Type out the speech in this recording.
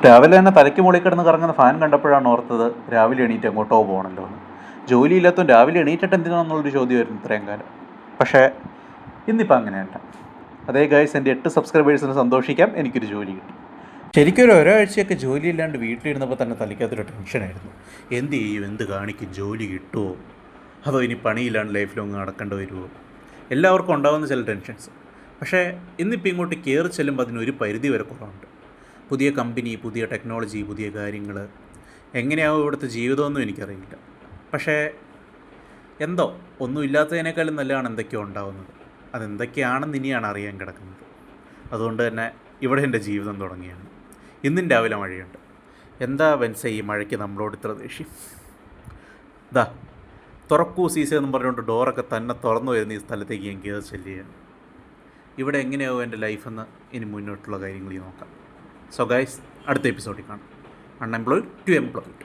രാവിലെ തന്നെ തലയ്ക്ക് മുകളിൽ കിടന്ന് കറങ്ങുന്ന ഫാൻ കണ്ടപ്പോഴാണ് ഓർത്തത് രാവിലെ എണീറ്റ് എങ്ങോട്ടോ പോകണമല്ലോ എന്ന്. ജോലിയില്ലാത്തതും രാവിലെ എണീറ്റിട്ട് എന്തിനാണെന്നുള്ളൊരു ചോദ്യമായിരുന്നു ഇത്രയും കാലം. പക്ഷേ ഇന്നിപ്പോൾ അങ്ങനെയല്ല. അതേ ഗൈസ്, എൻ്റെ 8 സബ്സ്ക്രൈബേഴ്സിന് സന്തോഷിക്കാം, എനിക്കൊരു ജോലി കിട്ടി. ശരിക്കും ഒരാഴ്ചയൊക്കെ ജോലിയില്ലാണ്ട് വീട്ടിലിരുന്നപ്പോൾ തന്നെ തലയ്ക്കകത്തൊരു ടെൻഷനായിരുന്നു. എന്ത് ചെയ്യും, എന്ത് കാണിക്കും, ജോലി കിട്ടുമോ, അതോ ഇനി പണിയില്ലാണ്ട് ലൈഫ് ലോങ് നടക്കേണ്ടി വരുമോ, എല്ലാവർക്കും ഉണ്ടാകുന്ന ചില ടെൻഷൻസ്. പക്ഷേ ഇന്നിപ്പോൾ ഇങ്ങോട്ട് കയറി ചെല്ലുമ്പോൾ അതിനൊരു പരിധി വരെ കുറവുണ്ട്. പുതിയ കമ്പനി, പുതിയ ടെക്നോളജി, പുതിയ കാര്യങ്ങൾ, എങ്ങനെയാവും ഇവിടുത്തെ ജീവിതമൊന്നും എനിക്കറിയില്ല. പക്ഷേ എന്തോ ഒന്നുമില്ലാത്തതിനേക്കാളും നല്ലതാണ് എന്തൊക്കെയോ ഉണ്ടാകുന്നത്. അതെന്തൊക്കെയാണെന്ന് ഇനിയാണ് അറിയാൻ കിടക്കുന്നത്. അതുകൊണ്ട് തന്നെ ഇവിടെ എൻ്റെ ജീവിതം തുടങ്ങിയാണ്. ഇന്നും രാവിലെ മഴയുണ്ട്. എന്താ വെൻസ ഈ മഴയ്ക്ക് നമ്മളോട് ഇത്ര ദേഷ്യം? ദാ തുറക്കൂ സീസ എന്നും പറഞ്ഞുകൊണ്ട് ഡോറൊക്കെ തന്നെ തുറന്നു വരുന്ന ഈ സ്ഥലത്തേക്ക് ഞാൻ കയറി ചെല്ലുകയാണ്. ഇവിടെ എങ്ങനെയാവും എൻ്റെ ലൈഫെന്ന് ഇനി മുന്നോട്ടുള്ള കാര്യങ്ങൾ നോക്കാം. സോ ഗൈസ്, അടുത്ത എപ്പിസോഡിൽ കാണാം. Unemployed to employed.